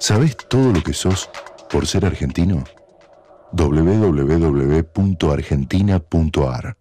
¿Sabés todo lo que sos por ser argentino? www.argentina.ar.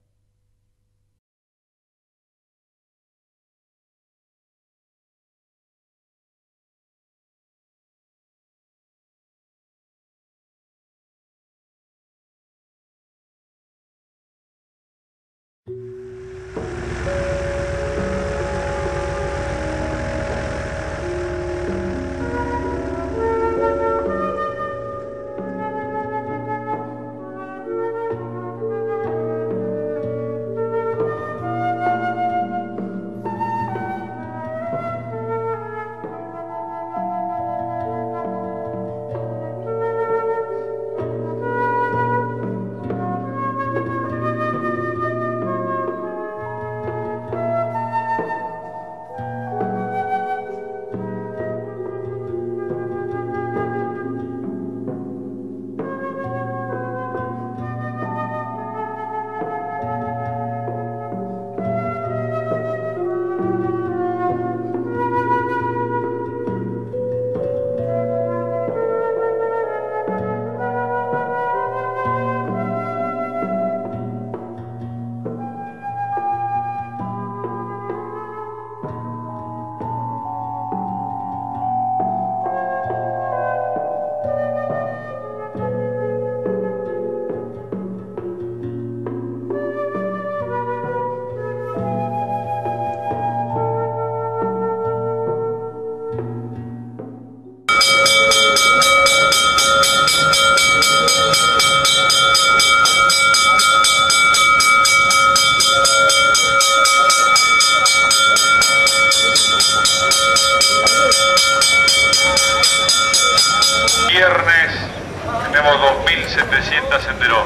Viernes tenemos 2.700 enteros,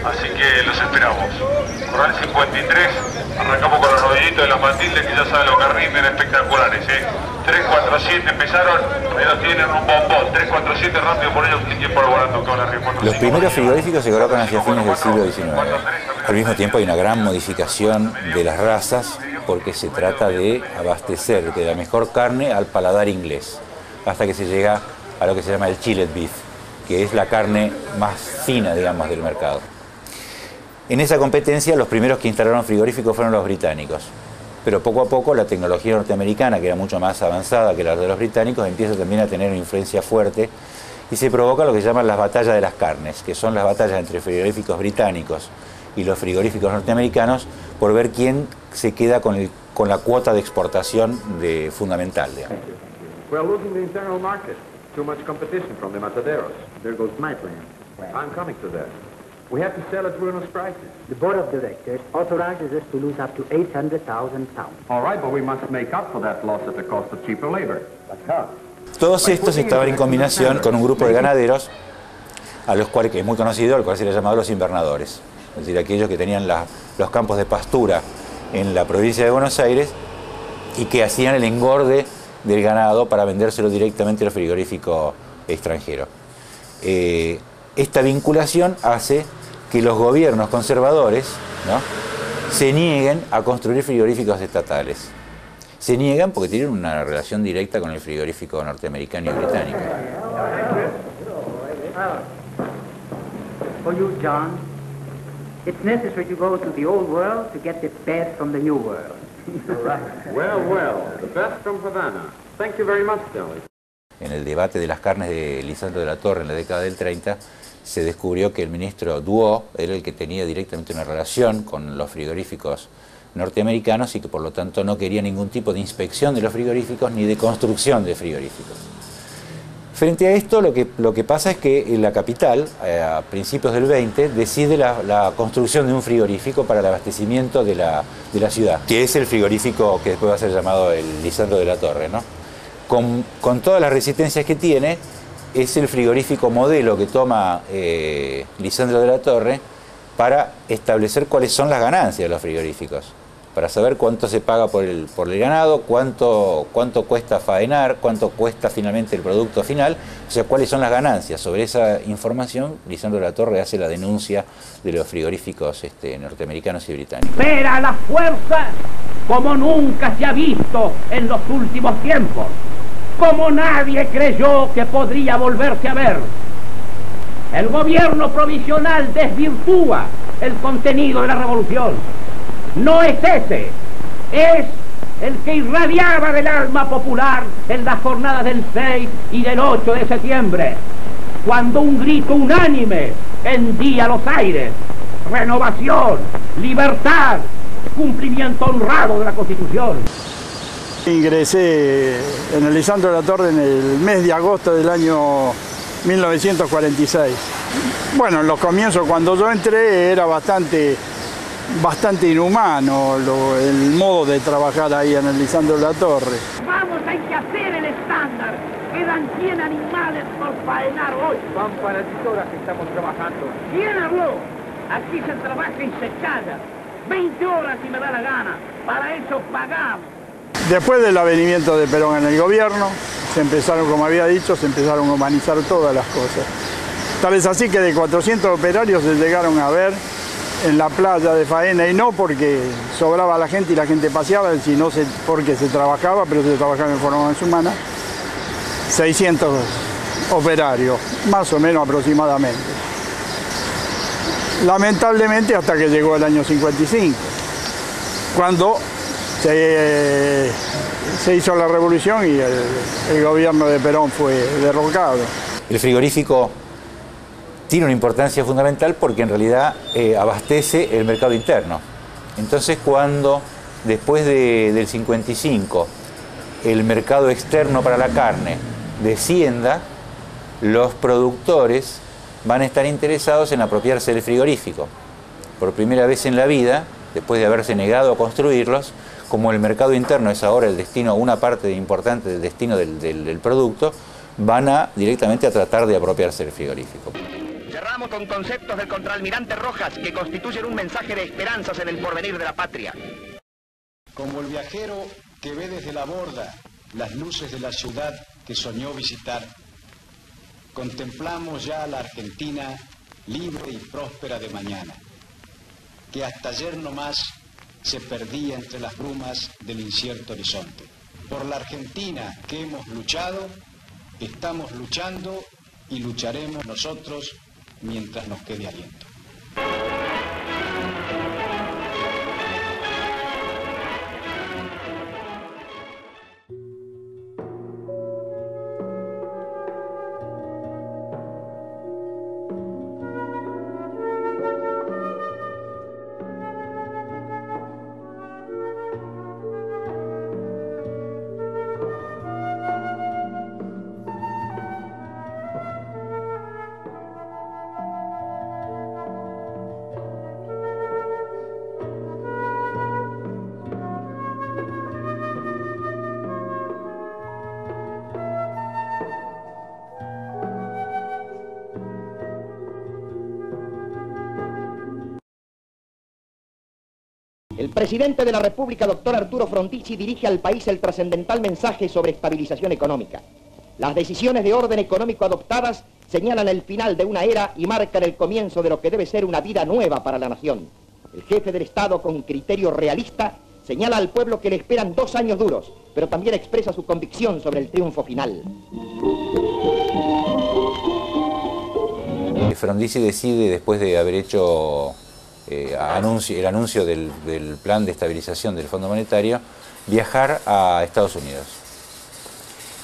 así que los esperamos. Corral 53, arrancamos con los rodillitos de las Matilde, que ya saben lo que rinden, espectaculares. 347 empezaron, ahí los tienen, un bombón. 347 rápido por ellos, que tiempo volando con la Río. Los primeros frigoríficos se colocan hacia fines del siglo XIX. Al mismo tiempo hay una gran modificación de las razas, porque se trata de abastecer de la mejor carne al paladar inglés, hasta que se llega a lo que se llama el chilled beef, que es la carne más fina, digamos, del mercado. En esa competencia, los primeros que instalaron frigoríficos fueron los británicos, pero poco a poco la tecnología norteamericana, que era mucho más avanzada que la de los británicos, empieza también a tener una influencia fuerte y se provoca lo que se llaman las batallas de las carnes, que son las batallas entre frigoríficos británicos y los frigoríficos norteamericanos por ver quién se queda con la cuota de exportación fundamental, digamos. Too much competition from the mataderos. There goes my plan. I'm coming to that. We have to sell at ruinous prices. The board of directors authorizes us to lose up to 800,000 pounds. All right, but we must make up for that loss at the cost of cheaper labor. But how? Todos estos estaban en combinación con un grupo de ganaderos, a los cuales, que es muy conocido, al cual se les llamaba los invernadores. Es decir, aquellos que tenían los campos de pastura en la provincia de Buenos Aires y que hacían el engorde del ganado para vendérselo directamente al frigorífico extranjero. Esta vinculación hace que los gobiernos conservadores, ¿no?, se nieguen a construir frigoríficos estatales. Se niegan porque tienen una relación directa con el frigorífico norteamericano y británico. For you, John, it's necessary to go to the old world to get the best from the new world. Well, the best from Havana. Thank you very much, Stanley. En el debate de las carnes de Lisandro de la Torre en la década del 30, se descubrió que el ministro Duo era el que tenía directamente una relación con los frigoríficos norteamericanos y que por lo tanto no quería ningún tipo de inspección de los frigoríficos ni de construcción de frigoríficos. Frente a esto, lo que pasa es que en la capital, a principios del 20, decide la construcción de un frigorífico para el abastecimiento de la ciudad, que es el frigorífico que después va a ser llamado el Lisandro de la Torre, ¿no? Con todas las resistencias que tiene, es el frigorífico modelo que toma Lisandro de la Torre para establecer cuáles son las ganancias de los frigoríficos, para saber cuánto se paga por el ganado, cuánto cuesta faenar, cuánto cuesta finalmente el producto final, o sea, cuáles son las ganancias. Sobre esa información, Lisandro de la Torre hace la denuncia de los frigoríficos norteamericanos y británicos. Espera la fuerza como nunca se ha visto en los últimos tiempos. como nadie creyó que podría volverse a ver. El gobierno provisional desvirtúa el contenido de la revolución. No es ese, es el que irradiaba del alma popular en las jornadas del 6 y del 8 de septiembre, cuando un grito unánime hendía los aires: renovación, libertad, cumplimiento honrado de la Constitución. Ingresé en el Lisandro de la Torre en el mes de agosto del año 1946. Bueno, en los comienzos, cuando yo entré, era bastante inhumano el modo de trabajar ahí en el Lisandro de la Torre. Vamos, hay que hacer el estándar. Quedan 100 animales por faenar hoy. Van para 10 horas que estamos trabajando. ¿Quién habló? Aquí se trabaja y se calla. 20 horas si me da la gana. Para eso pagamos. Después del avenimiento de Perón en el gobierno, se empezaron, como había dicho, se empezaron a humanizar todas las cosas. Tal es así que de 400 operarios se llegaron a ver en la playa de faena, y no porque sobraba la gente y la gente paseaba, sino porque se trabajaba, pero se trabajaba en forma más humana. 600 operarios, más o menos aproximadamente. Lamentablemente hasta que llegó el año 55, cuando se hizo la revolución y el gobierno de Perón fue derrocado. El frigorífico tiene una importancia fundamental porque en realidad abastece el mercado interno. Entonces, cuando después del 55 el mercado externo para la carne descienda, los productores van a estar interesados en apropiarse del frigorífico. Por primera vez en la vida, después de haberse negado a construirlos, como el mercado interno es ahora el destino, una parte importante del destino del producto, van directamente a tratar de apropiarse del frigorífico. Cerramos con conceptos del contraalmirante Rojas que constituyen un mensaje de esperanzas en el porvenir de la patria. Como el viajero que ve desde la borda las luces de la ciudad que soñó visitar, contemplamos ya la Argentina libre y próspera de mañana, que hasta ayer nomás se perdía entre las brumas del incierto horizonte. Por la Argentina que hemos luchado, estamos luchando y lucharemos nosotros mientras nos quede aliento. El presidente de la República, doctor Arturo Frondizi, dirige al país el trascendental mensaje sobre estabilización económica. Las decisiones de orden económico adoptadas señalan el final de una era y marcan el comienzo de lo que debe ser una vida nueva para la nación. El jefe del Estado, con criterio realista, señala al pueblo que le esperan 2 años duros, pero también expresa su convicción sobre el triunfo final. Frondizi decide, después de haber hecho el anuncio del plan de estabilización del Fondo Monetario, viajar a Estados Unidos.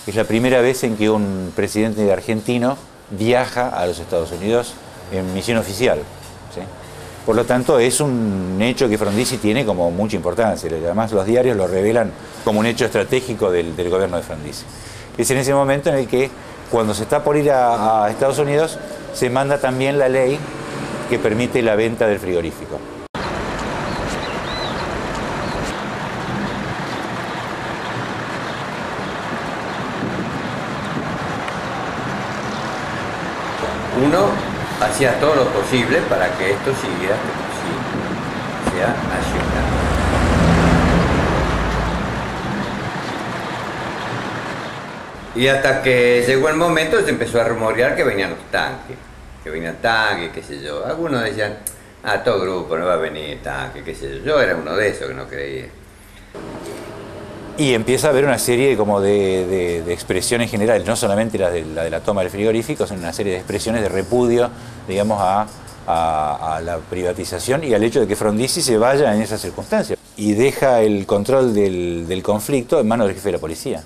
Es la primera vez en que un presidente argentino viaja a los Estados Unidos en misión oficial, ¿sí? Por lo tanto, es un hecho que Frondizi tiene como mucha importancia. Además, los diarios lo revelan como un hecho estratégico del gobierno de Frondizi. Es en ese momento en el que, cuando se está por ir a Estados Unidos, se manda también la ley que permite la venta del frigorífico. Uno hacía todo lo posible para que esto sea nacional. Y hasta que llegó el momento se empezó a rumorear que venían los tanques. Qué sé yo. Algunos decían, todo grupo no va a venir tanque, qué sé yo. Yo era uno de esos que no creía. Y empieza a haber una serie de expresiones generales, no solamente la de la toma del frigorífico, sino una serie de expresiones de repudio, digamos, a la privatización y al hecho de que Frondizi se vaya en esas circunstancias. Y deja el control del conflicto en manos del jefe de la policía.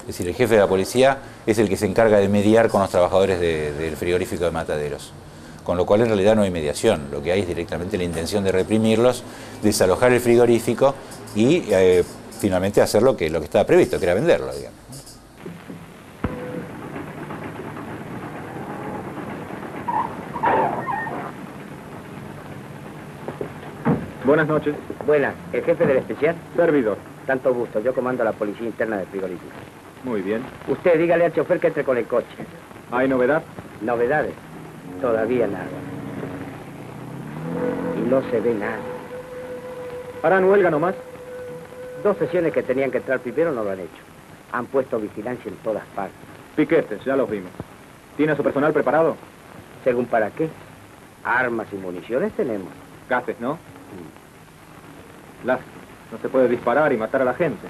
Es decir, el jefe de la policía es el que se encarga de mediar con los trabajadores del frigorífico de Mataderos. Con lo cual en realidad no hay mediación, lo que hay es directamente la intención de reprimirlos, desalojar el frigorífico y finalmente hacer lo que estaba previsto, que era venderlo, digamos. Buenas noches. Buenas. ¿El jefe del especial? Servidor. Tanto gusto. Yo comando la policía interna del frigorífico. Muy bien. Usted dígale al chofer que entre con el coche. ¿Hay novedad? ¿Novedades? Todavía nada. Y no se ve nada. ¿Harán huelga nomás? 2 sesiones que tenían que entrar primero no lo han hecho. Han puesto vigilancia en todas partes. Piquetes, ya los vimos. ¿Tiene a su personal preparado? ¿Según para qué? Armas y municiones tenemos. Gases, ¿no? Lástima. No se puede disparar y matar a la gente.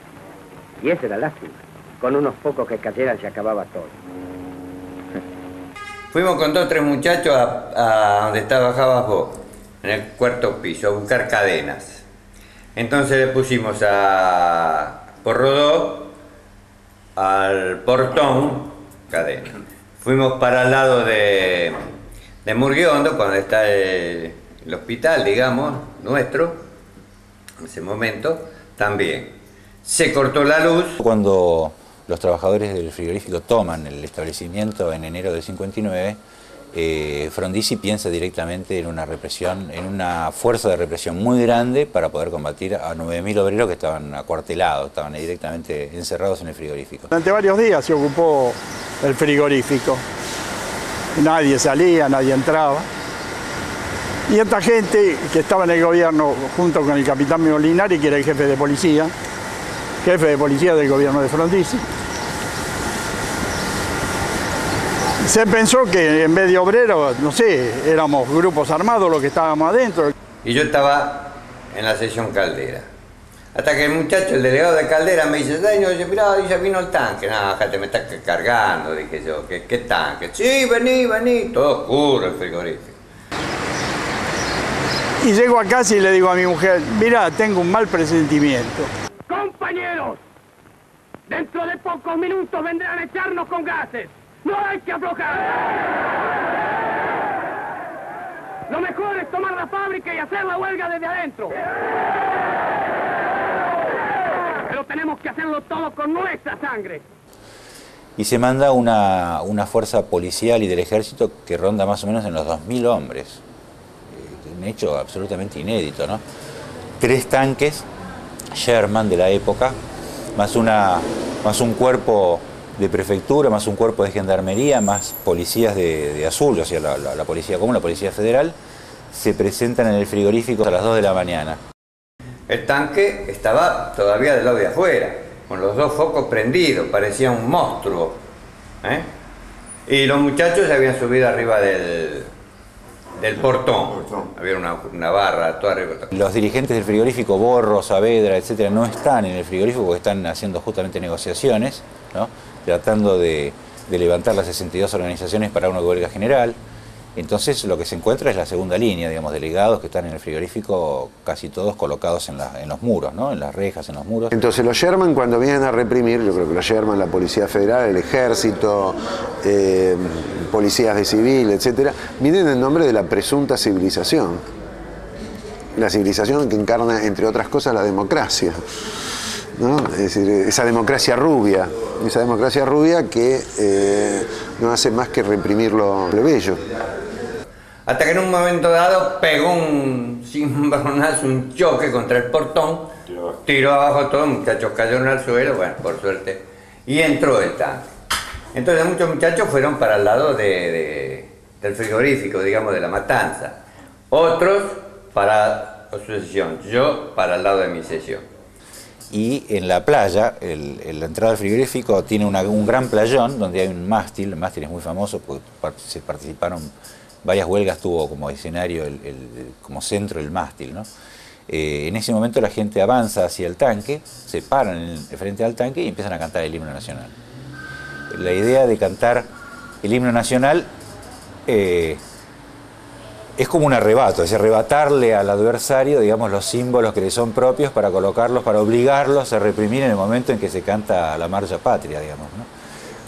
Y esa era lástima. Con unos pocos que cayeran se acababa todo. Fuimos con 2 o 3 muchachos a donde trabajabas vos, en el 4º piso, a buscar cadenas. Entonces le pusimos por Rodó, al portón, cadena. Fuimos para el lado de Murguiondo, cuando está el hospital, digamos, nuestro, en ese momento, también. Se cortó la luz. Cuando los trabajadores del frigorífico toman el establecimiento en enero del 59, Frondizi piensa directamente en una represión, en una fuerza de represión muy grande para poder combatir a 9.000 obreros que estaban acuartelados, estaban directamente encerrados en el frigorífico. Durante varios días se ocupó el frigorífico. Nadie salía, nadie entraba. Y esta gente que estaba en el gobierno junto con el capitán Molinari, que era el jefe de policía del gobierno de Frondizi, se pensó que en vez de obreros, no sé, éramos grupos armados los que estábamos adentro. Y yo estaba en la sección Caldera. Hasta que el muchacho, el delegado de Caldera, me dice, señor, mirá, ya vino el tanque. No, te me estás cargando, dije yo. ¿Qué tanque? Sí, vení. Todo oscuro el frigorífico. Y llego a casa y le digo a mi mujer, mira, tengo un mal presentimiento. ¡Compañeros! Dentro de pocos minutos vendrán a echarnos con gases. ¡No hay que aflojar! Lo mejor es tomar la fábrica y hacer la huelga desde adentro. Pero tenemos que hacerlo todo con nuestra sangre. Y se manda una fuerza policial y del ejército que ronda más o menos en los 2.000 hombres. Un hecho absolutamente inédito, ¿no? 3 tanques Sherman de la época, más un cuerpo de prefectura, más un cuerpo de gendarmería, más policías de azul, o sea, la policía común, la policía federal, se presentan en el frigorífico a las 2 de la mañana. El tanque estaba todavía del lado de afuera, con los 2 focos prendidos, parecía un monstruo. Y los muchachos se habían subido arriba del portón. Había una barra toda arriba. Los dirigentes del frigorífico, Borro, Saavedra, etcétera, no están en el frigorífico porque están haciendo justamente negociaciones, ¿no? Tratando de levantar las 62 organizaciones para una huelga general. Entonces lo que se encuentra es la segunda línea, digamos, delegados que están en el frigorífico, casi todos colocados en los muros, ¿no? En las rejas, en los muros. Entonces los Sherman, cuando vienen a reprimir, yo creo que los Sherman, la Policía Federal, el Ejército, policías de civil, etcétera, vienen en nombre de la presunta civilización. La civilización que encarna, entre otras cosas, la democracia, ¿no? Es decir, esa democracia rubia que no hace más que reprimir lo plebeyo. Hasta que en un momento dado pegó un cimbronazo, un choque contra el portón, tiró abajo todo, los muchachos cayeron al suelo, bueno, por suerte, y entró el tanque. Entonces muchos muchachos fueron para el lado del frigorífico, digamos, de la matanza. Otros para su sesión, yo para el lado de mi sesión. Y en la playa, la entrada al frigorífico tiene un gran playón donde hay un mástil. El mástil es muy famoso porque se participaron varias huelgas, tuvo como escenario, como centro el mástil, ¿no? En ese momento la gente avanza hacia el tanque, se paran frente al tanque y empiezan a cantar el himno nacional. La idea de cantar el himno nacional es como un arrebato, es arrebatarle al adversario, digamos, los símbolos que le son propios para colocarlos, para obligarlos a reprimir en el momento en que se canta la marcha patria, digamos, ¿no?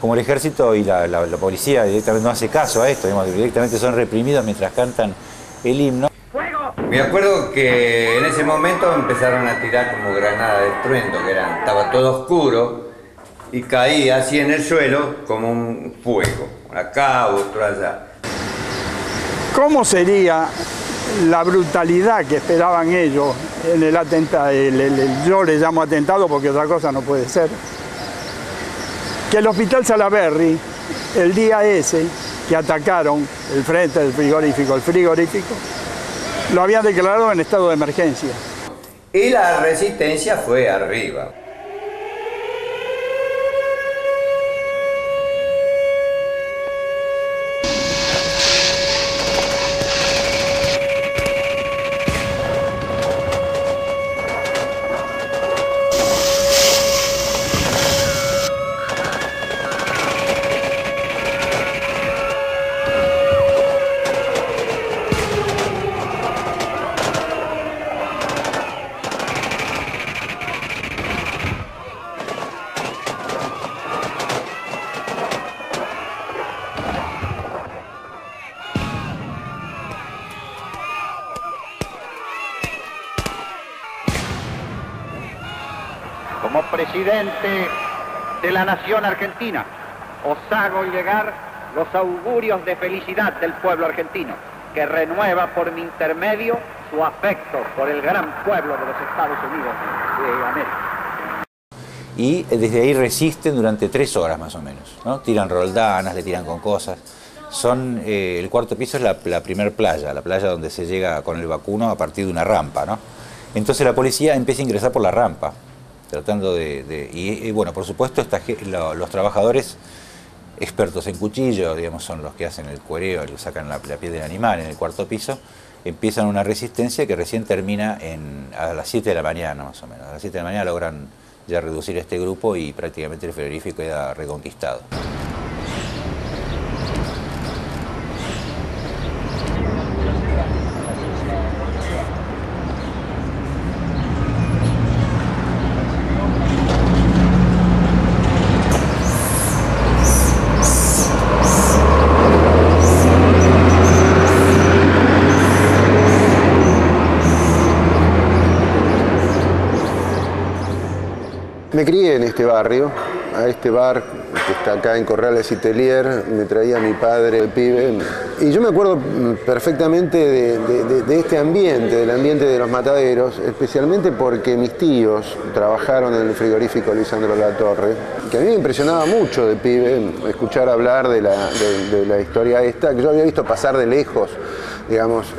Como el ejército y la policía directamente no hace caso a esto, digamos, directamente son reprimidos mientras cantan el himno. Me acuerdo que en ese momento empezaron a tirar como granadas de estruendo, que estaba todo oscuro y caía así en el suelo como un fuego, acá, otro allá. ¿Cómo sería la brutalidad que esperaban ellos en el atentado? Yo le llamo atentado porque otra cosa no puede ser. Que el Hospital Salaberry, el día ese que atacaron el frente del frigorífico, lo habían declarado en estado de emergencia. Y la resistencia fue arriba. Como presidente de la nación argentina, os hago llegar los augurios de felicidad del pueblo argentino, que renueva por mi intermedio su afecto por el gran pueblo de los Estados Unidos de América. Y desde ahí resisten durante 3 horas más o menos, ¿no? Tiran roldanas, le tiran con cosas. El cuarto piso es la primer playa, la playa donde se llega con el vacuno a partir de una rampa, ¿no? Entonces la policía empieza a ingresar por la rampa, tratando y bueno, por supuesto los trabajadores expertos en cuchillo, digamos, son los que hacen el cuereo, le sacan la piel del animal en el cuarto piso, empiezan una resistencia que recién termina a las 7 de la mañana más o menos. A las 7 de la mañana logran ya reducir este grupo y prácticamente el frigorífico queda reconquistado. Me crié en este barrio, a este bar que está acá en Corrales y Tellier, me traía mi padre, el pibe, y yo me acuerdo perfectamente de este ambiente, del ambiente de los mataderos, especialmente porque mis tíos trabajaron en el frigorífico Lisandro Latorre, que a mí me impresionaba mucho de pibe escuchar hablar de la historia esta, que yo había visto pasar de lejos, digamos,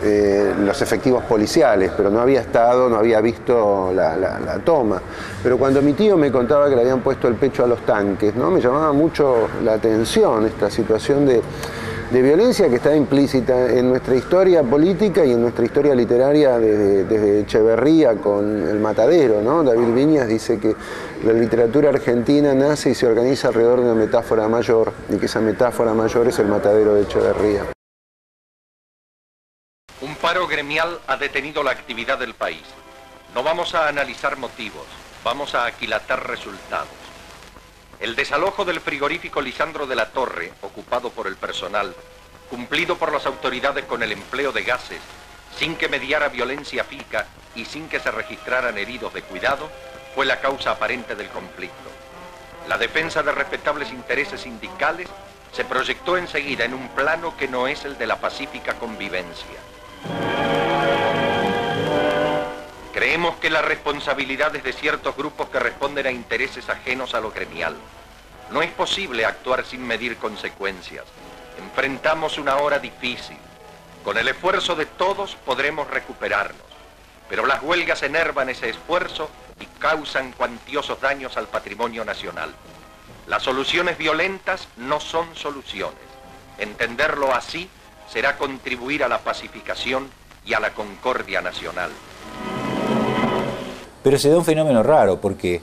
los efectivos policiales, pero no había estado, no había visto la toma. Pero cuando mi tío me contaba que le habían puesto el pecho a los tanques, ¿no? Me llamaba mucho la atención esta situación de violencia que está implícita en nuestra historia política y en nuestra historia literaria desde Echeverría con El Matadero, ¿no? David Viñas dice que la literatura argentina nace y se organiza alrededor de una metáfora mayor, y que esa metáfora mayor es el matadero de Echeverría. Un paro gremial ha detenido la actividad del país. No vamos a analizar motivos, vamos a aquilatar resultados. El desalojo del frigorífico Lisandro de la Torre, ocupado por el personal, cumplido por las autoridades con el empleo de gases, sin que mediara violencia física y sin que se registraran heridos de cuidado, fue la causa aparente del conflicto. La defensa de respetables intereses sindicales se proyectó enseguida en un plano que no es el de la pacífica convivencia. Creemos que la responsabilidad es de ciertos grupos que responden a intereses ajenos a lo gremial. No es posible actuar sin medir consecuencias. Enfrentamos una hora difícil. Con el esfuerzo de todos podremos recuperarnos. Pero las huelgas enervan ese esfuerzo y causan cuantiosos daños al patrimonio nacional. Las soluciones violentas no son soluciones. Entenderlo así será contribuir a la pacificación y a la concordia nacional. Pero se da un fenómeno raro, porque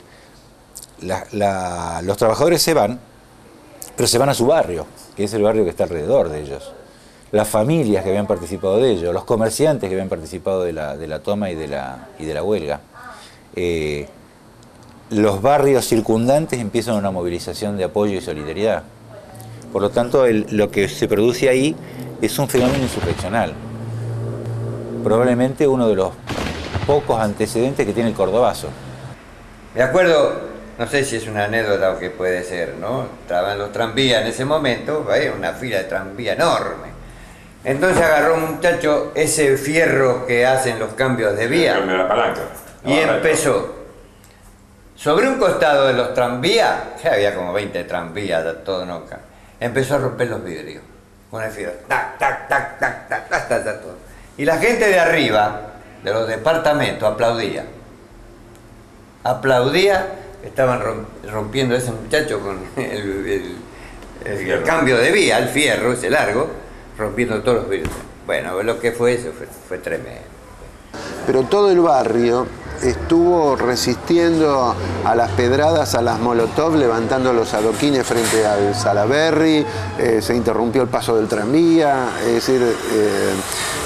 los trabajadores se van, pero se van a su barrio, que es el barrio que está alrededor de ellos. Las familias que habían participado de ello, los comerciantes que habían participado de la toma y de la huelga. Los barrios circundantes empiezan una movilización de apoyo y solidaridad. Por lo tanto, lo que se produce ahí es un fenómeno insurreccional. Probablemente uno de los pocos antecedentes que tiene el cordobazo. Me acuerdo, no sé si es una anécdota o qué puede ser, ¿no? Estaban los tranvías en ese momento, había una fila de tranvía enorme. Entonces agarró un muchacho ese fierro que hacen los cambios de vía. El de la palanca. Y empezó. Sobre un costado de los tranvías, ya había como 20 tranvías, todo nunca. Empezó a romper los vidrios con el fierro. Tac, tac, tac, tac, tac, tac, tac, tac, todo. Y la gente de arriba, de los departamentos, aplaudía. Aplaudía, estaban rompiendo a ese muchacho con el cambio de vía, el fierro, ese largo, rompiendo todos los vidrios. Bueno, lo que fue eso fue tremendo. Pero todo el barrio estuvo resistiendo a las pedradas, a las molotov, levantando los adoquines frente al Salaberry, se interrumpió el paso del tranvía, es decir,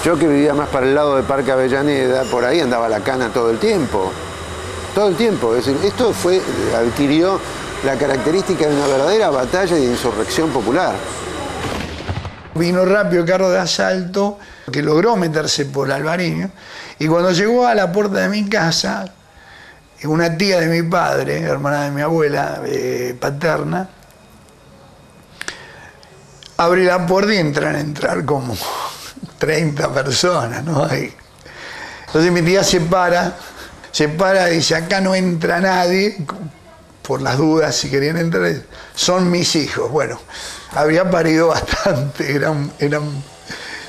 yo que vivía más para el lado de Parque Avellaneda, por ahí andaba la cana todo el tiempo, es decir, esto adquirió la característica de una verdadera batalla y de insurrección popular. Vino rápido el carro de asalto, que logró meterse por Alvarinho, y cuando llegó a la puerta de mi casa, una tía de mi padre, hermana de mi abuela paterna, abrí la puerta y entrar como 30 personas, ¿no? Entonces mi tía se para y dice, acá no entra nadie, por las dudas si querían entrar, son mis hijos. Bueno, había parido bastante, eran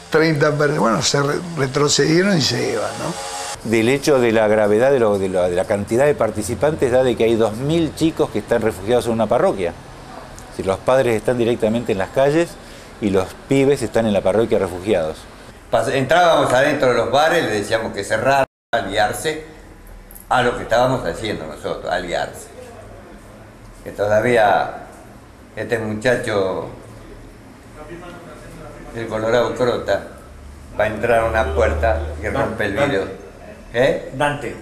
30 personas, bueno, se retrocedieron y se iban, ¿no? Del hecho de la gravedad de la cantidad de participantes, da de que hay 2.000 chicos que están refugiados en una parroquia. Si los padres están directamente en las calles y los pibes están en la parroquia refugiados. Entrábamos adentro de los bares, le decíamos que cerraran, aliarse a lo que estábamos haciendo nosotros, aliarse. Que todavía este muchacho, el Colorado Crota, va a entrar a una puerta y rompe el vidrio. Dante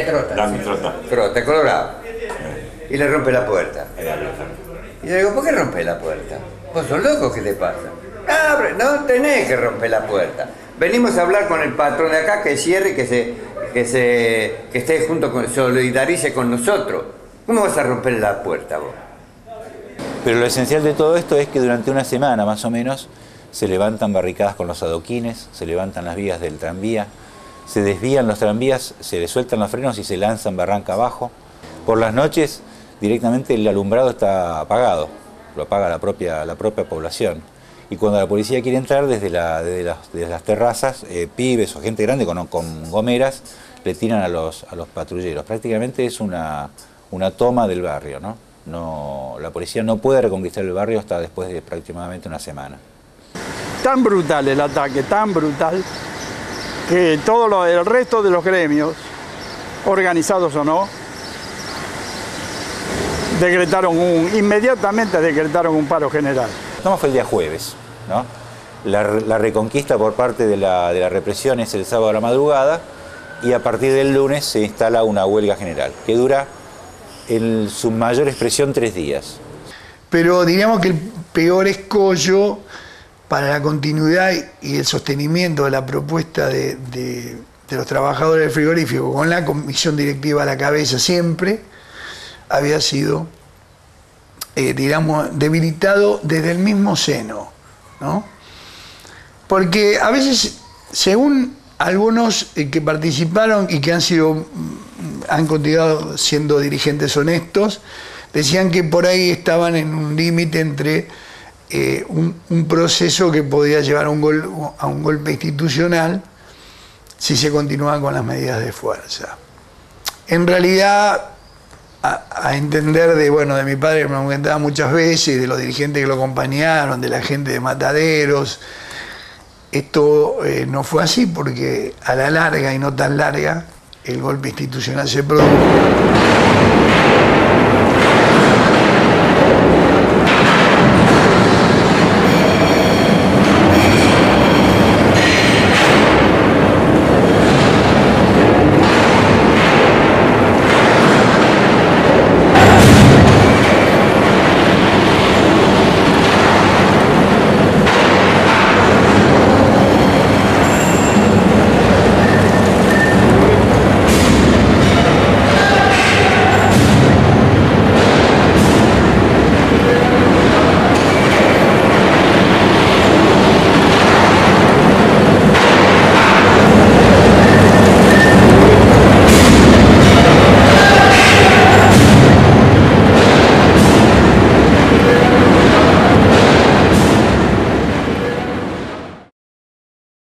Trota. Crota, Colorado. Y le rompe la puerta. Y le digo, ¿por qué rompe la puerta? ¿Vos sos loco? ¿Qué te pasa? Abre, no tenés que romper la puerta. Venimos a hablar con el patrón de acá que cierre, que esté junto con, solidarice con nosotros. ¿Cómo vas a romper la puerta vos? Pero lo esencial de todo esto es que durante una semana más o menos se levantan barricadas con los adoquines, se levantan las vías del tranvía, se desvían los tranvías, se les sueltan los frenos y se lanzan barranca abajo. Por las noches directamente el alumbrado está apagado, lo apaga la propia población. Y cuando la policía quiere entrar desde las terrazas, pibes o gente grande con gomeras le tiran a los patrulleros. Prácticamente es una toma del barrio, ¿no? La policía no puede reconquistar el barrio hasta después de aproximadamente una semana. Tan brutal el ataque, tan brutal, que el resto de los gremios, organizados o no, inmediatamente decretaron un paro general. Toma fue el día jueves, ¿no? La reconquista por parte de la represión es el sábado a la madrugada y a partir del lunes se instala una huelga general que dura en su mayor expresión 3 días. Pero diríamos que el peor escollo para la continuidad y el sostenimiento de la propuesta de los trabajadores del frigorífico, con la comisión directiva a la cabeza siempre, había sido, digamos, debilitado desde el mismo seno, ¿no? Porque a veces, según algunos que participaron y que han continuado siendo dirigentes honestos, decían que por ahí estaban en un límite entre un proceso que podía llevar a un golpe institucional si se continuaban con las medidas de fuerza. En realidad, a entender de mi padre, que me comentaba muchas veces, de los dirigentes que lo acompañaron, de la gente de Mataderos, esto no fue así, porque a la larga y no tan larga, el golpe institucional se produjo.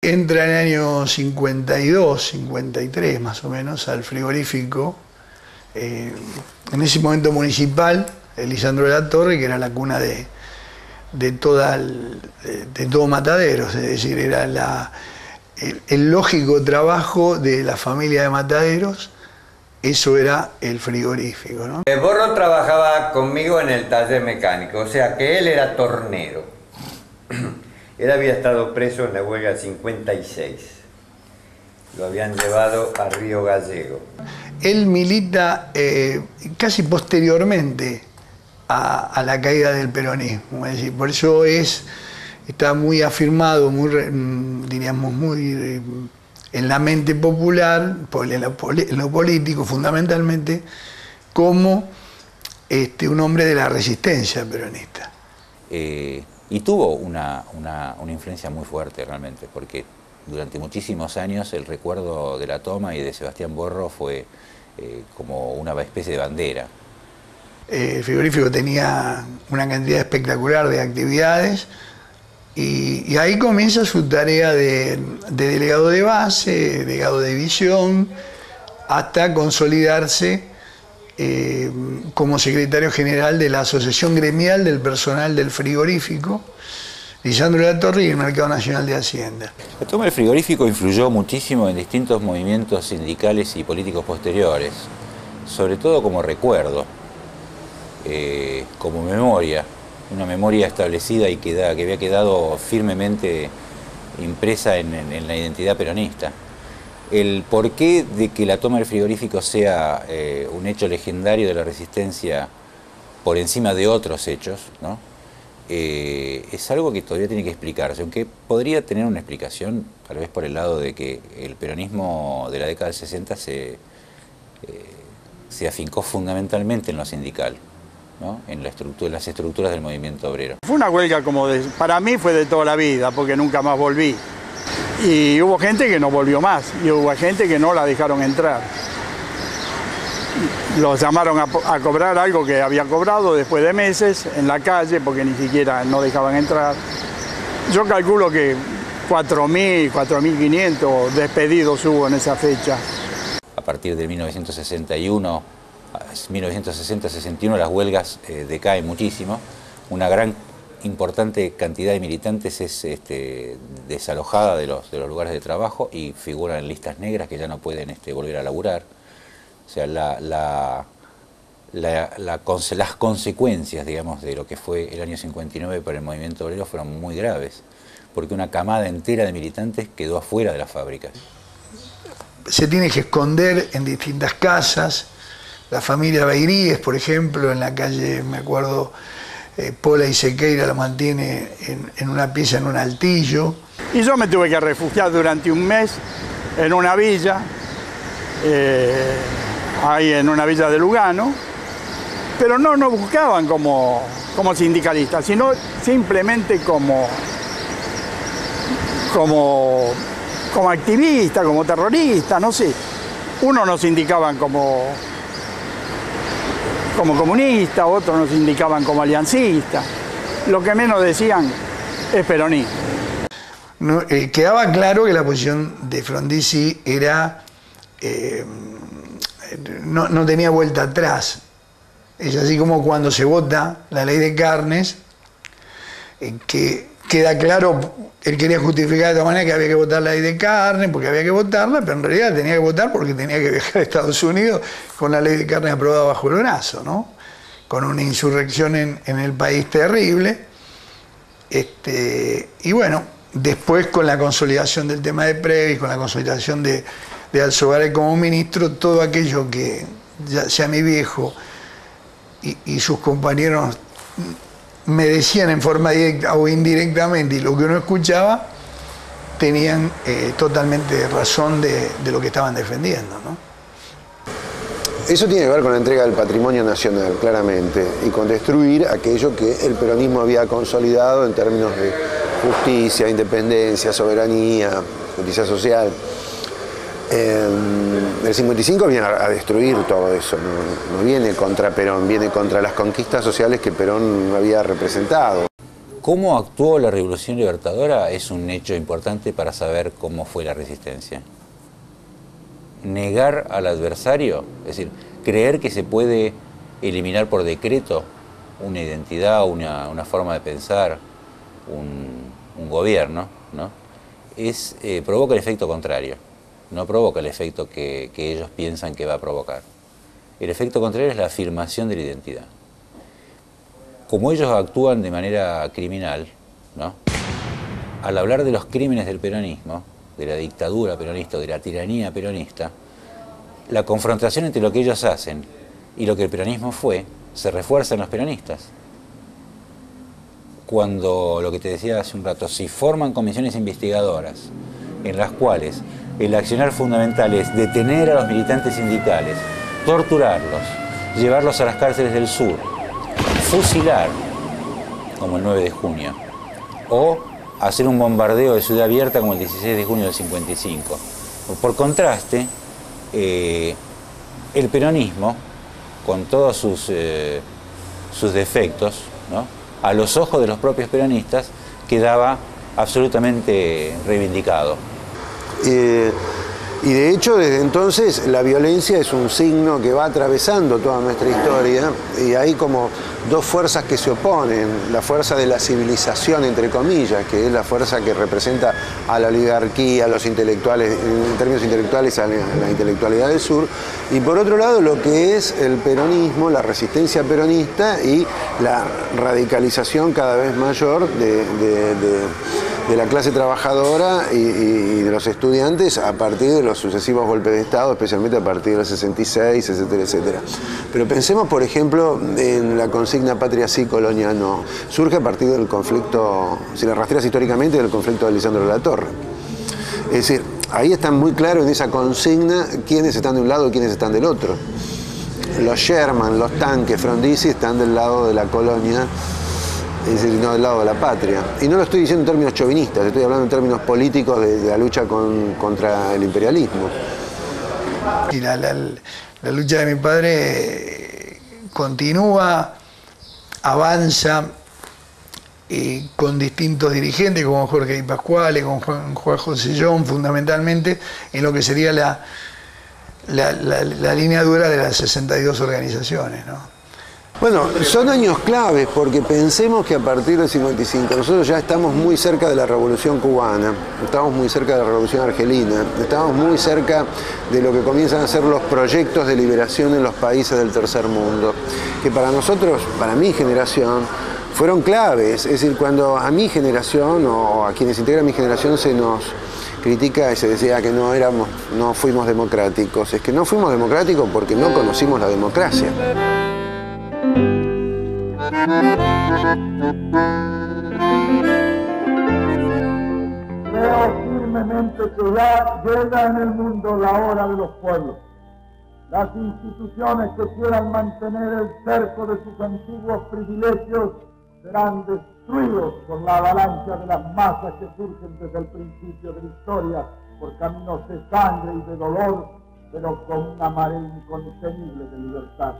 Entra en el año 52, 53 más o menos, al frigorífico, en ese momento municipal, Lisandro de la Torre, que era la cuna de todo Mataderos, es decir, era el lógico trabajo de la familia de Mataderos, eso era el frigorífico, ¿no? Borro trabajaba conmigo en el taller mecánico, o sea que él era tornero. Él había estado preso en la huelga 56. Lo habían llevado a Río Gallego. Él milita casi posteriormente a la caída del peronismo. Es decir, por eso está muy afirmado, diríamos, muy en la mente popular, en lo político fundamentalmente, como un hombre de la resistencia peronista. Y tuvo una influencia muy fuerte realmente, porque durante muchísimos años el recuerdo de la toma y de Sebastián Borro fue como una especie de bandera. El frigorífico tenía una cantidad espectacular de actividades y ahí comienza su tarea de delegado de base, delegado de división, hasta consolidarse como secretario general de la Asociación Gremial del Personal del Frigorífico, Lisandro de la Torre, y el Mercado Nacional de Hacienda. La toma del frigorífico influyó muchísimo en distintos movimientos sindicales y políticos posteriores, sobre todo como recuerdo, como memoria, una memoria establecida y que había quedado firmemente impresa en la identidad peronista. El porqué de que la toma del frigorífico sea un hecho legendario de la resistencia por encima de otros hechos, ¿no? Es algo que todavía tiene que explicarse, aunque podría tener una explicación, tal vez por el lado de que el peronismo de la década del 60 se afincó fundamentalmente en lo sindical, ¿no? En las estructuras del movimiento obrero. Fue una huelga para mí fue de toda la vida, porque nunca más volví. Y hubo gente que no volvió más, y hubo gente que no la dejaron entrar. Los llamaron a cobrar algo que había cobrado después de meses en la calle, porque ni siquiera no dejaban entrar. Yo calculo que 4.000, 4.500 despedidos hubo en esa fecha. A partir de 1961, 1960-61 las huelgas decaen muchísimo. Una gran importante cantidad de militantes es desalojada de los lugares de trabajo y figuran en listas negras que ya no pueden volver a laburar. O sea, las consecuencias, digamos, de lo que fue el año 59 para el movimiento obrero fueron muy graves, porque una camada entera de militantes quedó afuera de las fábricas. Se tiene que esconder en distintas casas. La familia Beiríes, por ejemplo, en la calle, me acuerdo, Pola y Sequeira lo mantiene en una pieza, en un altillo. Y yo me tuve que refugiar durante un mes en una villa, ahí en una villa de Lugano, pero no nos buscaban como sindicalistas, sino simplemente como activistas, como terroristas, no sé. Unos nos indicaban como comunistas, otros nos indicaban como aliancistas. Lo que menos decían es peronista. No, quedaba claro que la posición de Frondizi era no tenía vuelta atrás. Es así como cuando se vota la ley de carnes, que queda claro, él quería justificar de esta manera que había que votar la ley de carne, porque había que votarla, pero en realidad tenía que votar porque tenía que viajar a Estados Unidos con la ley de carne aprobada bajo el brazo, ¿no? Con una insurrección en el país terrible. Y bueno, después con la consolidación del tema de Previs, con la consolidación de Alzogaray como ministro, todo aquello que ya sea mi viejo y sus compañeros me decían en forma directa o indirectamente, y lo que uno escuchaba, tenían totalmente razón de lo que estaban defendiendo, ¿no? Eso tiene que ver con la entrega del patrimonio nacional, claramente, y con destruir aquello que el peronismo había consolidado en términos de justicia, independencia, soberanía, justicia social. El 55 viene a destruir todo eso, no viene contra Perón, viene contra las conquistas sociales que Perón había representado. ¿Cómo actuó la Revolución Libertadora? Es un hecho importante para saber cómo fue la resistencia. Negar al adversario, es decir, creer que se puede eliminar por decreto una identidad, una forma de pensar, un gobierno, ¿no? Provoca el efecto contrario. No provoca el efecto que ellos piensan que va a provocar. El efecto contrario es la afirmación de la identidad. Como ellos actúan de manera criminal, ¿no? Al hablar de los crímenes del peronismo, de la dictadura peronista, de la tiranía peronista, la confrontación entre lo que ellos hacen y lo que el peronismo fue, se refuerza en los peronistas. Cuando, lo que te decía hace un rato, si forman comisiones investigadoras en las cuales el accionar fundamental es detener a los militantes sindicales, torturarlos, llevarlos a las cárceles del sur, fusilar, como el 9 de junio, o hacer un bombardeo de ciudad abierta como el 16 de junio del 55. Por contraste, el peronismo, con todos sus defectos, ¿no?, a los ojos de los propios peronistas, quedaba absolutamente reivindicado. Y de hecho, desde entonces, la violencia es un signo que va atravesando toda nuestra historia, y hay como dos fuerzas que se oponen: la fuerza de la civilización, entre comillas, que es la fuerza que representa a la oligarquía, a los intelectuales, en términos intelectuales, a la intelectualidad del sur, y por otro lado lo que es el peronismo, la resistencia peronista y la radicalización cada vez mayor de la clase trabajadora y de los estudiantes a partir de los sucesivos golpes de Estado, especialmente a partir del 66, etcétera, etcétera. Pero pensemos, por ejemplo, en la consigna patria sí, colonia no. Surge a partir del conflicto, si la rastreas históricamente, del conflicto de Lisandro de la Torre. Es decir, ahí está muy claro en esa consigna quiénes están de un lado y quiénes están del otro. Los Sherman, los tanques, Frondizi están del lado de la colonia, es decir, no del lado de la patria. Y no lo estoy diciendo en términos chauvinistas, estoy hablando en términos políticos de la lucha contra el imperialismo. Y la lucha de mi padre continúa, avanza, con distintos dirigentes como Jorge Di Pasquale, con Juan José John, fundamentalmente en lo que sería la línea dura de las 62 organizaciones, ¿no? Bueno, son años claves porque pensemos que a partir del 55 nosotros ya estamos muy cerca de la Revolución Cubana, estamos muy cerca de la Revolución Argelina, estamos muy cerca de lo que comienzan a ser los proyectos de liberación en los países del tercer mundo, que para nosotros, para mi generación, fueron claves. Es decir, cuando a mi generación o a quienes integran mi generación se nos critica y se decía que no fuimos democráticos, es que no fuimos democráticos porque no conocimos la democracia. Creo firmemente que ya llega en el mundo la hora de los pueblos. Las instituciones que quieran mantener el cerco de sus antiguos privilegios serán destruidos por la avalancha de las masas que surgen desde el principio de la historia por caminos de sangre y de dolor, pero con una marea incontenible de libertad.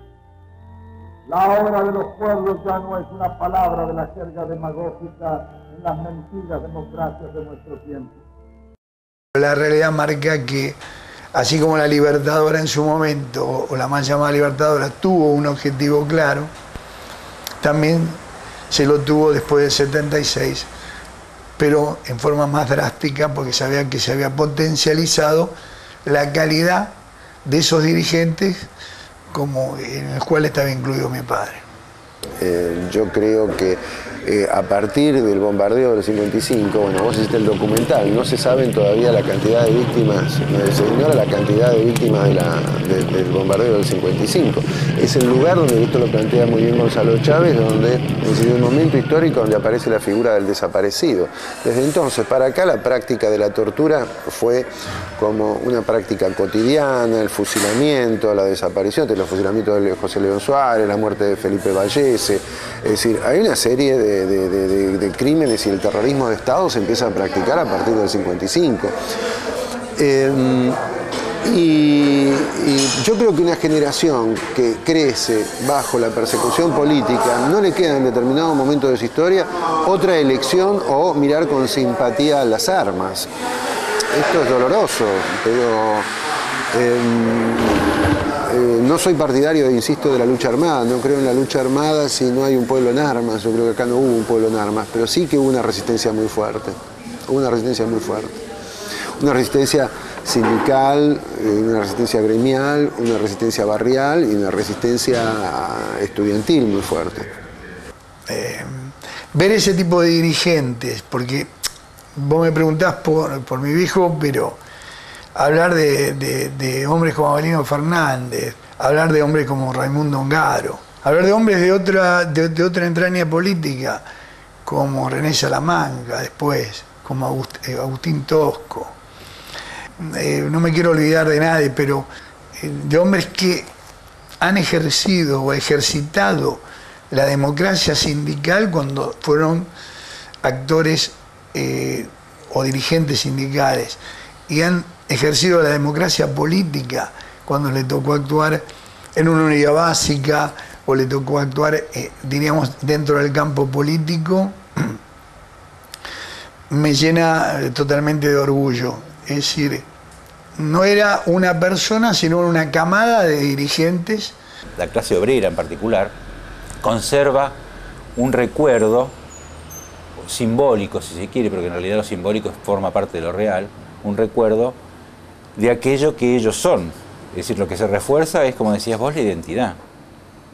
La hora de los pueblos ya no es una palabra de la jerga demagógica en las mentiras democracias de nuestro tiempo. La realidad marca que, así como la Libertadora en su momento, o la mal llamada Libertadora, tuvo un objetivo claro, también se lo tuvo después del 76 pero en forma más drástica porque sabía que se había potencializado la calidad de esos dirigentes como en los cuales estaba incluido mi padre. Yo creo que a partir del bombardeo del 55, bueno, vos hiciste el documental, no se saben todavía la cantidad de víctimas, se ignora la cantidad de víctimas del bombardeo del 55. Es el lugar donde esto lo plantea muy bien Gonzalo Chávez, donde es un momento histórico donde aparece la figura del desaparecido. Desde entonces para acá la práctica de la tortura fue como una práctica cotidiana, el fusilamiento, la desaparición, el fusilamiento de José León Suárez, la muerte de Felipe Vallese. Es decir, hay una serie de crímenes y el terrorismo de Estado se empieza a practicar a partir del 55. Y yo creo que una generación que crece bajo la persecución política no le queda en determinado momento de su historia otra elección o mirar con simpatía a las armas. Esto es doloroso, pero no soy partidario, insisto, de la lucha armada. No creo en la lucha armada si no hay un pueblo en armas. Yo creo que acá no hubo un pueblo en armas, pero sí que hubo una resistencia muy fuerte. Hubo una resistencia muy fuerte. Una resistencia sindical, una resistencia gremial, una resistencia barrial y una resistencia estudiantil muy fuerte. Ver ese tipo de dirigentes, porque vos me preguntás por mi viejo, pero hablar de hombres como Avelino Fernández, hablar de hombres como Raimundo Ongaro, hablar de hombres de otra entraña política, como René Salamanca después, como Agustín Tosco. No me quiero olvidar de nadie, pero de hombres que han ejercido o ejercitado la democracia sindical cuando fueron actores o dirigentes sindicales y han ejercido la democracia política cuando le tocó actuar en una unidad básica o le tocó actuar, diríamos, dentro del campo político, me llena totalmente de orgullo. Es decir, no era una persona, sino una camada de dirigentes. La clase obrera en particular conserva un recuerdo simbólico, si se quiere, porque en realidad lo simbólico forma parte de lo real, un recuerdo de aquello que ellos son. Es decir, lo que se refuerza es, como decías vos, la identidad.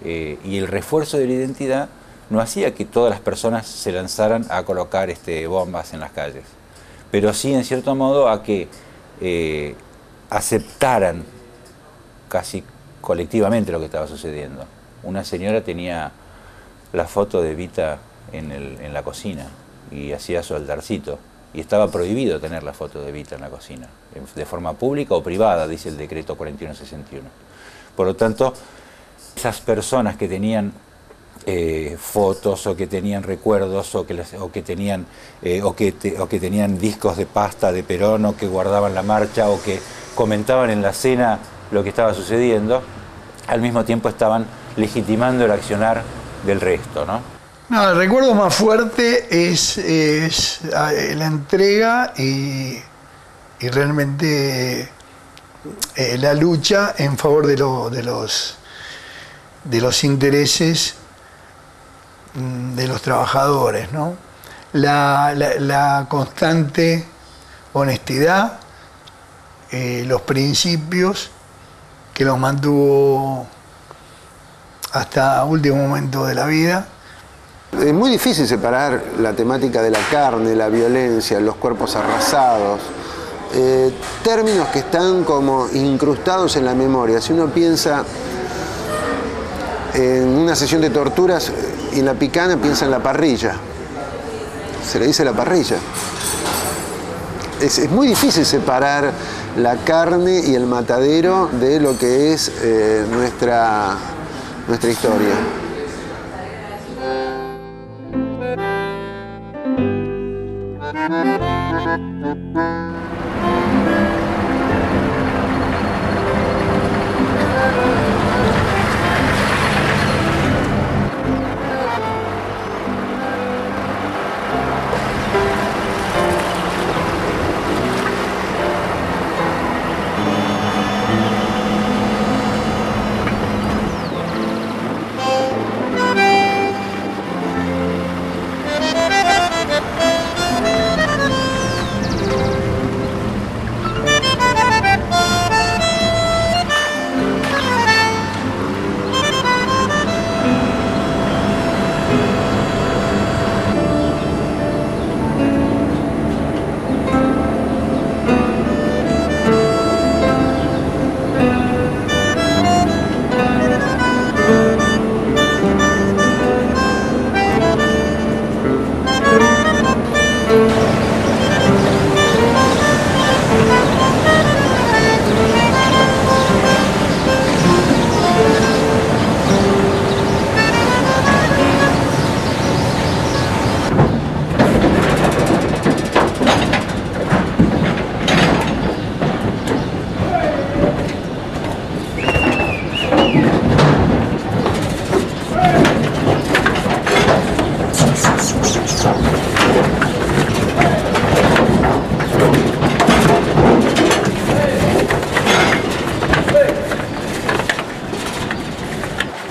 Y el refuerzo de la identidad no hacía que todas las personas se lanzaran a colocar bombas en las calles, pero sí, en cierto modo, a que aceptaran casi colectivamente lo que estaba sucediendo. Una señora tenía la foto de Evita en la cocina y hacía su altarcito, y estaba prohibido tener la foto de Evita en la cocina, de forma pública o privada, dice el decreto 4161. Por lo tanto, esas personas que tenían fotos o que tenían recuerdos o que tenían discos de pasta de Perón o que guardaban la marcha o que comentaban en la cena lo que estaba sucediendo, al mismo tiempo estaban legitimando el accionar del resto, ¿no? No, el recuerdo más fuerte es la entrega y realmente la lucha en favor de los intereses de los trabajadores, ¿no? La constante honestidad, los principios que los mantuvo hasta último momento de la vida. Es muy difícil separar la temática de la carne, la violencia, los cuerpos arrasados, términos que están como incrustados en la memoria. Si uno piensa en una sesión de torturas y en la picana, piensa en la parrilla. Se le dice la parrilla. Es muy difícil separar la carne y el matadero de lo que es nuestra historia.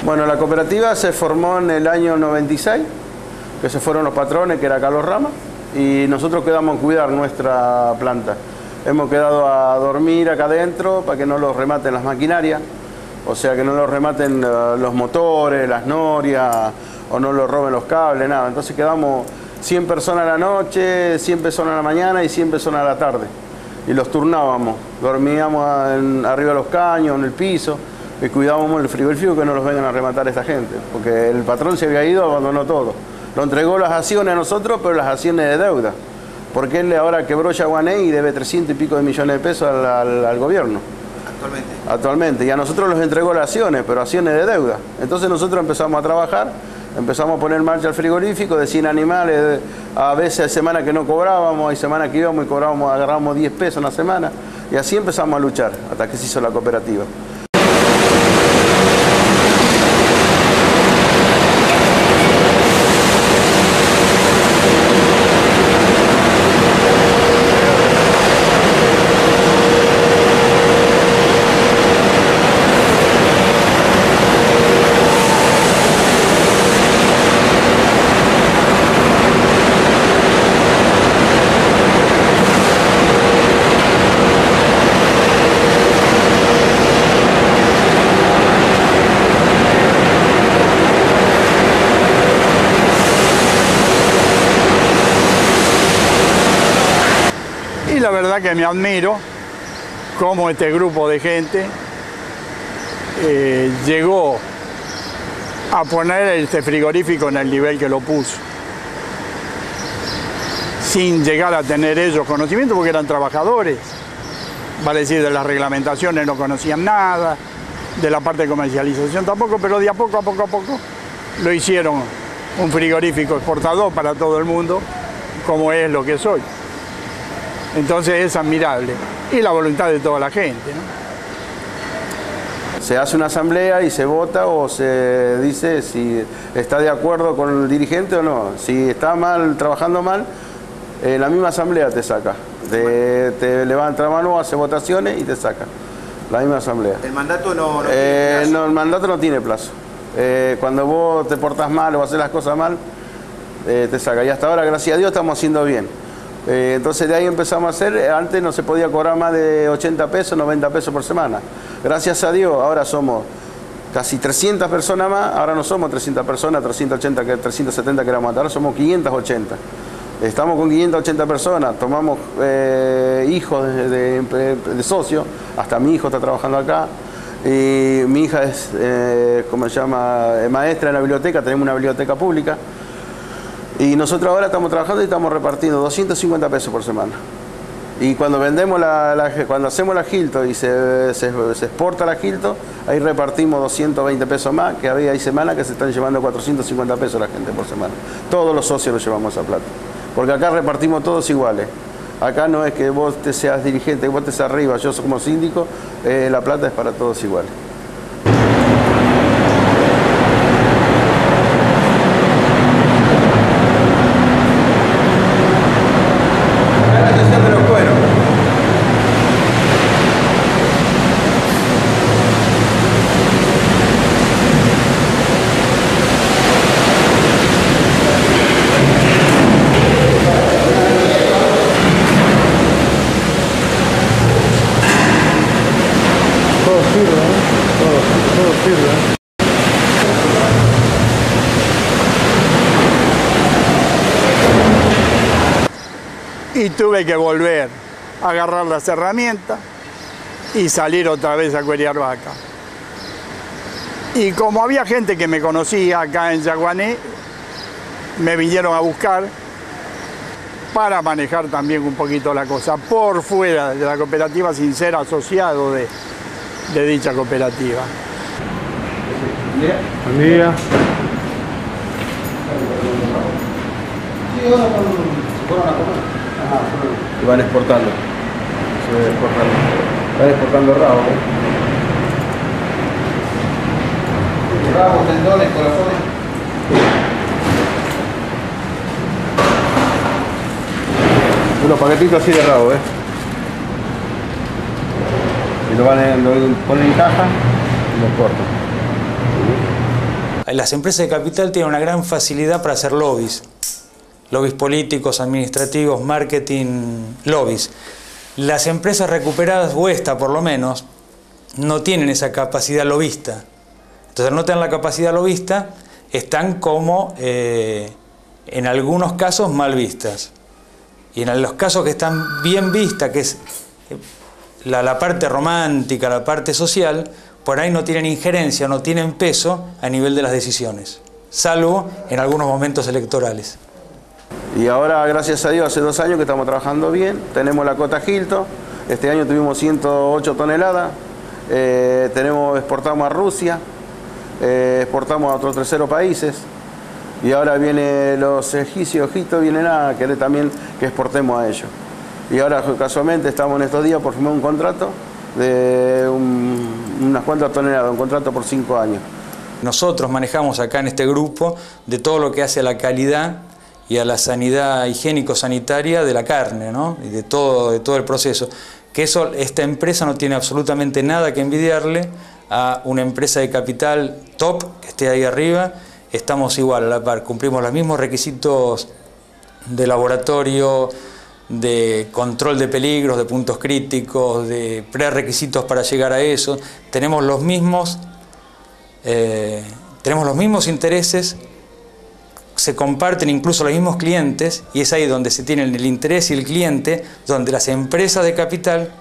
Bueno, la cooperativa se formó en el año 96, que se fueron los patrones, que era Carlos Rama, y nosotros quedamos a cuidar nuestra planta. Hemos quedado a dormir acá adentro para que no los rematen las maquinarias, o sea, que no los rematen los motores, las norias, o no los roben los cables, nada. Entonces quedamos 100 personas a la noche, 100 personas a la mañana y 100 personas a la tarde. Y los turnábamos, dormíamos arriba de los caños, en el piso, y cuidábamos el frigorífico que no los vengan a rematar esta gente, porque el patrón se había ido, abandonó todo. Lo entregó las acciones a nosotros, pero las acciones de deuda, porque él ahora quebró Yaguané y debe 300 y pico de millones de pesos al gobierno. Actualmente. Y a nosotros los entregó las acciones, pero acciones de deuda. Entonces nosotros empezamos a trabajar, empezamos a poner en marcha el frigorífico de 100 animales, a veces hay semanas que no cobrábamos, hay semanas que íbamos y cobrábamos, agarrábamos 10 pesos en la semana, y así empezamos a luchar, hasta que se hizo la cooperativa. Y la verdad que me admiro cómo este grupo de gente llegó a poner este frigorífico en el nivel que lo puso, sin llegar a tener ellos conocimiento, porque eran trabajadores, vale decir, de las reglamentaciones no conocían nada, de la parte de comercialización tampoco, pero de a poco lo hicieron un frigorífico exportador para todo el mundo, como es lo que soy. Entonces es admirable. Y la voluntad de toda la gente, ¿no? Se hace una asamblea y se vota o se dice si está de acuerdo con el dirigente o no. Si está mal, trabajando mal, la misma asamblea te saca. Te levanta la mano, hace votaciones y te saca. La misma asamblea. ¿El mandato no tiene plazo? No, el mandato no tiene plazo. Cuando vos te portás mal o haces las cosas mal, te saca. Y hasta ahora, gracias a Dios, estamos haciendo bien. Entonces de ahí empezamos a hacer, antes no se podía cobrar más de 80 pesos, 90 pesos por semana. Gracias a Dios, ahora somos casi 300 personas más, ahora no somos 300 personas, 370 que éramos antes, ahora somos 580. Estamos con 580 personas, tomamos hijos de socios, hasta mi hijo está trabajando acá. Y mi hija es, ¿cómo se llama?, maestra en la biblioteca, tenemos una biblioteca pública. Y nosotros ahora estamos trabajando y estamos repartiendo 250 pesos por semana. Y cuando vendemos cuando hacemos la Hilton y se exporta la Hilton, ahí repartimos 220 pesos más, que hay semanas que se están llevando 450 pesos la gente por semana. Todos los socios nos llevamos esa plata. Porque acá repartimos todos iguales. Acá no es que vos te seas dirigente, que vos te seas arriba, yo soy como síndico, la plata es para todos iguales. Y tuve que volver a agarrar las herramientas y salir otra vez a cuerear vaca. Y como había gente que me conocía acá en Yaguané, me vinieron a buscar para manejar también un poquito la cosa por fuera de la cooperativa, sin ser asociado de dicha cooperativa. Buen día. Y van exportando. Van exportando rabos. Rabos, tendones, corazones. Unos paquetitos así de rabo, Y lo ponen en caja y lo cortan. las empresas de capital tienen una gran facilidad para hacer lobbies políticos, administrativos, marketing, lobbies. Las empresas recuperadas, o esta por lo menos, no tienen esa capacidad lobista. Entonces, no tienen la capacidad lobista, están como, en algunos casos, mal vistas. Y en los casos que están bien vistas, que es la parte romántica, la parte social, por ahí no tienen injerencia, no tienen peso a nivel de las decisiones, salvo en algunos momentos electorales. Y ahora, gracias a Dios, hace 2 años que estamos trabajando bien, tenemos la cota Hilton, este año tuvimos 108 toneladas, exportamos a Rusia, exportamos a otros terceros países, y ahora vienen los egipcios, Egipto vienen a querer también que exportemos a ellos. Y ahora casualmente estamos en estos días por firmar un contrato de unas cuantas toneladas, un contrato por 5 años. Nosotros manejamos acá en este grupo de todo lo que hace a la calidad y a la sanidad higiénico-sanitaria de la carne, ¿no? Y de todo el proceso. Que eso, esta empresa no tiene absolutamente nada que envidiarle a una empresa de capital top que esté ahí arriba. Estamos igual a la par, cumplimos los mismos requisitos de laboratorio, de control de peligros, de puntos críticos, de prerequisitos para llegar a eso. Tenemos los mismos intereses, se comparten incluso los mismos clientes, y es ahí donde se tienen el interés y el cliente, donde las empresas de capital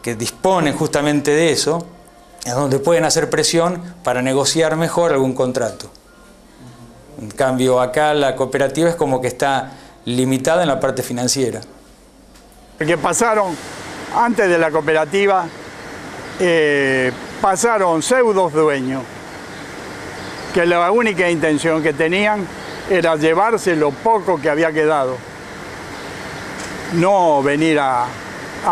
que disponen justamente de eso, es donde pueden hacer presión para negociar mejor algún contrato. En cambio, acá la cooperativa es como que está limitada en la parte financiera. Que pasaron, antes de la cooperativa, pasaron pseudos dueños, que la única intención que tenían era llevarse lo poco que había quedado. No venir a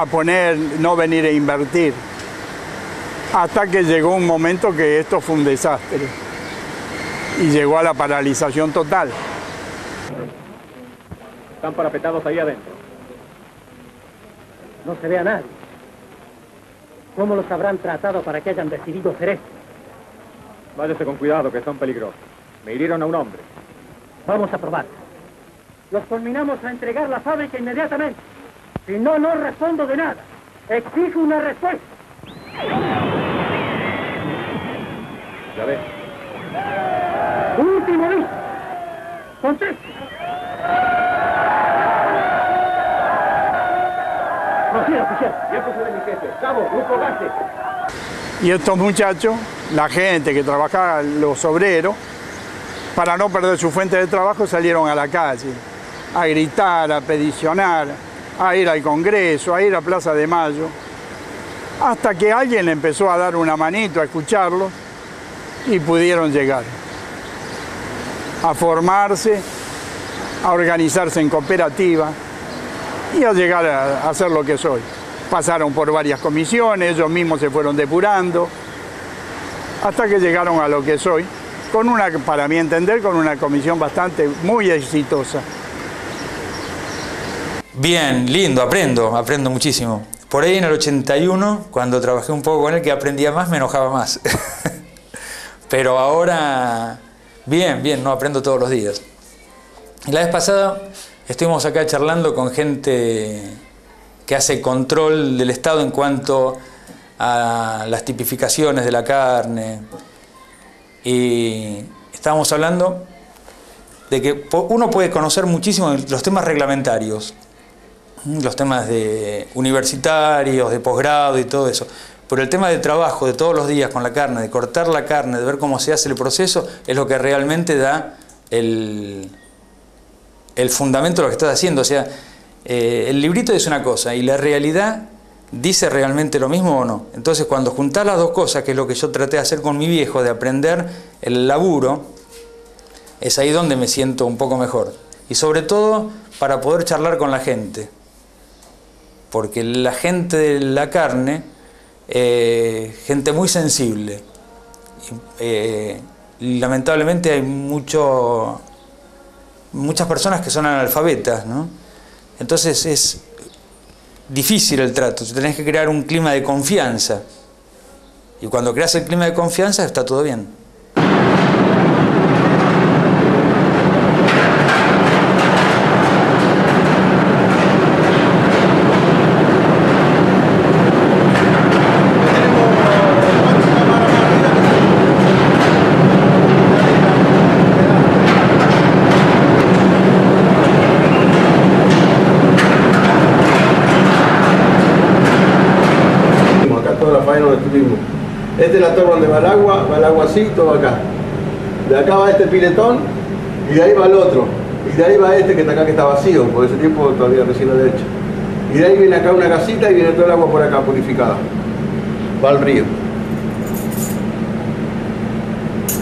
poner, no venir a invertir. Hasta que llegó un momento que esto fue un desastre. Y llegó a la paralización total. Están parapetados ahí adentro. No se ve a nadie. ¿Cómo los habrán tratado para que hayan decidido hacer esto? Váyase con cuidado, que son peligrosos. Me hirieron a un hombre. Vamos a probar. Los conminamos a entregar la fábrica inmediatamente. Si no, no respondo de nada. Exijo una respuesta. Ya ves. Último aviso. Conteste. Proceda, oficial. Ya procede mi jefe. Cabo, grupo Gase. Y estos muchachos, la gente que trabajaba, los obreros, para no perder su fuente de trabajo, salieron a la calle, a gritar, a peticionar, a ir al Congreso, a ir a Plaza de Mayo, hasta que alguien empezó a dar una manito, a escucharlos, y pudieron llegar a formarse, a organizarse en cooperativa y a llegar a ser lo que soy. Pasaron por varias comisiones, ellos mismos se fueron depurando, hasta que llegaron a lo que soy, con una, para mi entender, con una comisión muy exitosa. Bien, lindo, aprendo muchísimo. Por ahí en el 81, cuando trabajé un poco con él, que aprendía más, me enojaba más. Pero ahora, bien, no aprendo todos los días. Y la vez pasada estuvimos acá charlando con gente que hace control del Estado en cuanto a las tipificaciones de la carne. Y estábamos hablando de que uno puede conocer muchísimo los temas reglamentarios, los temas de universitarios, de posgrado y todo eso. Pero el tema de trabajo de todos los días con la carne, de cortar la carne, de ver cómo se hace el proceso, es lo que realmente da el fundamento de lo que estás haciendo. O sea, el librito dice una cosa y la realidad dice realmente lo mismo o no. Entonces, cuando juntás las dos cosas, que es lo que yo traté de hacer con mi viejo, de aprender el laburo, es ahí donde me siento un poco mejor. Y sobre todo, para poder charlar con la gente. Porque la gente de la carne, gente muy sensible. Lamentablemente hay muchas personas que son analfabetas, ¿no? Entonces es difícil el trato, tenés que crear un clima de confianza. Y cuando creas el clima de confianza está todo bien. estuvimos. Esta es la torre donde va el agua así, todo acá. De acá va este piletón y de ahí va el otro. Y de ahí va este que está acá, que está vacío, por ese tiempo todavía recién lo he hecho. Y de ahí viene acá una casita y viene todo el agua por acá purificada. Va al río.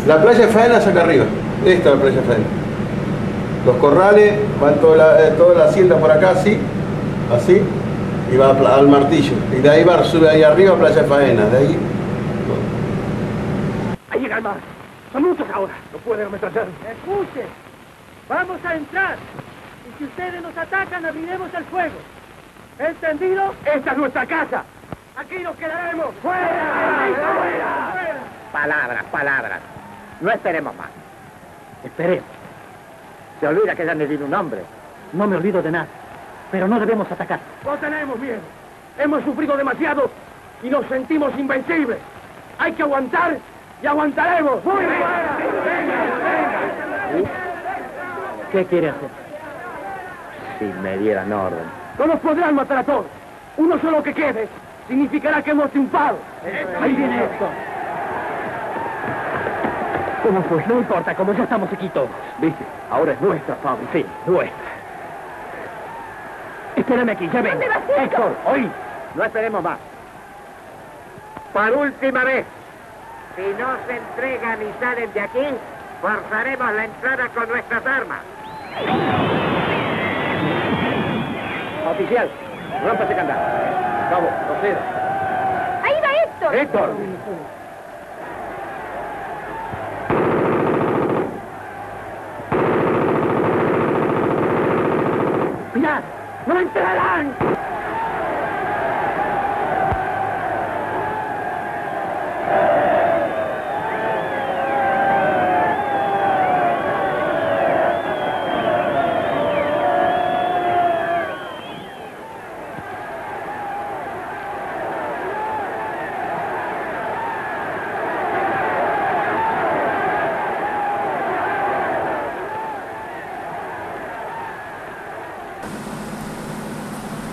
La playa de Faena es acá arriba. Esta es la playa de Faena. Los corrales, van toda la hacienda por acá, así, y va al Martillo. Y de ahí va, sube ahí arriba, playa de Faena. De ahí. Ahí llega el mar. Son muchos ahora. No pueden ametrallar. Escuchen. Vamos a entrar. Y si ustedes nos atacan, abriremos el fuego. ¿Entendido? Esta es nuestra casa. Aquí nos quedaremos. ¡Fuera! ¡Fuera! ¡Fuera! Palabras, palabras. No esperemos más. Esperemos. Se olvida que ya me vino un hombre. No me olvido de nada. Pero no debemos atacar. No tenemos miedo. Hemos sufrido demasiado y nos sentimos invencibles. Hay que aguantar y aguantaremos. ¡Fuera! ¿Qué quiere hacer? Si me dieran orden. No nos podrán matar a todos. Uno solo que quede significará que hemos triunfado. Ahí viene esto. ¿Cómo fue? No importa, como ya estamos aquí todos. ¿Viste? Ahora es nuestra fábrica. Sí, nuestra. Espérame aquí, ya ven. Héctor, oí. No esperemos más. Por última vez. Si no se entregan y salen de aquí, forzaremos la entrada con nuestras armas. Oficial, rompa ese candado. Cabo, proceda. ¡Ahí va Héctor! ¡Héctor! ¡Mirad! ¡No entrarán!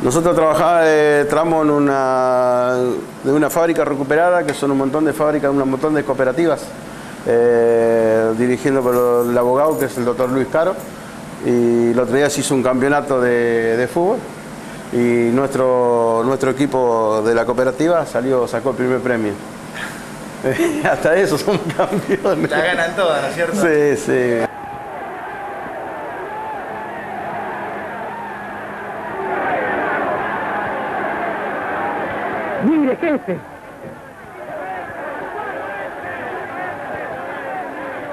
Nosotros trabajamos de una fábrica recuperada, que son un montón de fábricas, un montón de cooperativas, dirigiendo por el abogado, que es el doctor Luis Caro, y el otro día se hizo un campeonato de fútbol, y nuestro equipo de la cooperativa sacó el primer premio. Hasta eso somos campeones. La ganan todas, ¿no es cierto? Sí, sí. ¡Mire, jefe!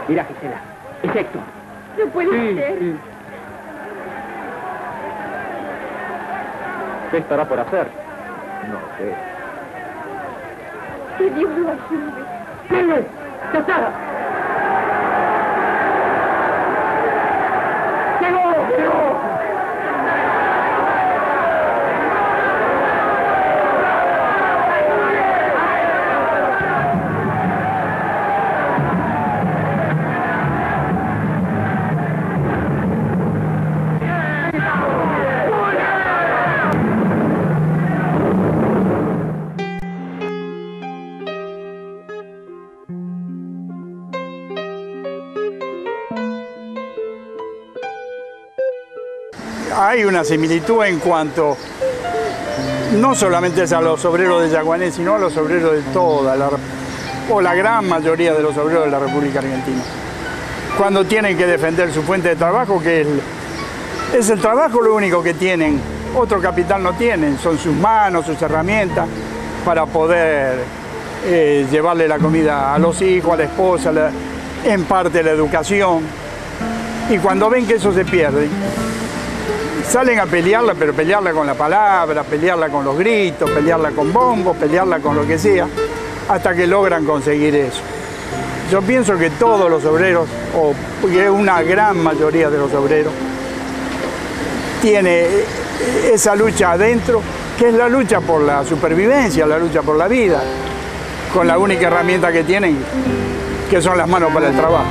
Mira, Gisela, es Héctor. No puede ser. Sí. ¿Qué estará por hacer? No sé. Que Dios lo ayude. ¡Mire! ¡Ya está! ¡Llegó! ¡Llegó! Hay una similitud en cuanto no solamente a los obreros de Yaguané, sino a los obreros de toda la gran mayoría de los obreros de la República Argentina. Cuando tienen que defender su fuente de trabajo, que es el trabajo lo único que tienen, otro capital no tienen, son sus manos, sus herramientas para poder llevarle la comida a los hijos, a la esposa, en parte la educación. Y cuando ven que eso se pierde, salen a pelearla, pero pelearla con la palabra, pelearla con los gritos, pelearla con bombos, pelearla con lo que sea, hasta que logran conseguir eso. Yo pienso que todos los obreros, o una gran mayoría de los obreros, tiene esa lucha adentro, que es la lucha por la supervivencia, la lucha por la vida, con la única herramienta que tienen, que son las manos para el trabajo.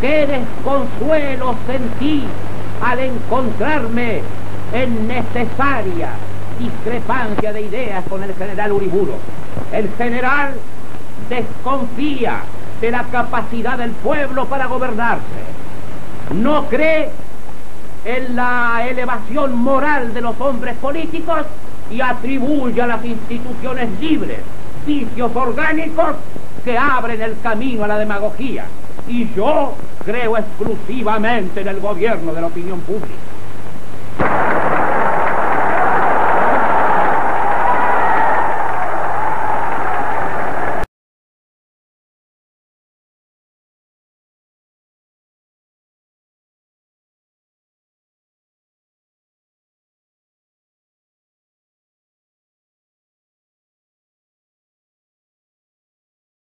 Qué desconsuelo sentí al encontrarme en necesaria discrepancia de ideas con el general Uriburu. El general desconfía de la capacidad del pueblo para gobernarse. No cree en la elevación moral de los hombres políticos y atribuye a las instituciones libres vicios orgánicos que abren el camino a la demagogía. Y yo creo exclusivamente en el gobierno de la opinión pública.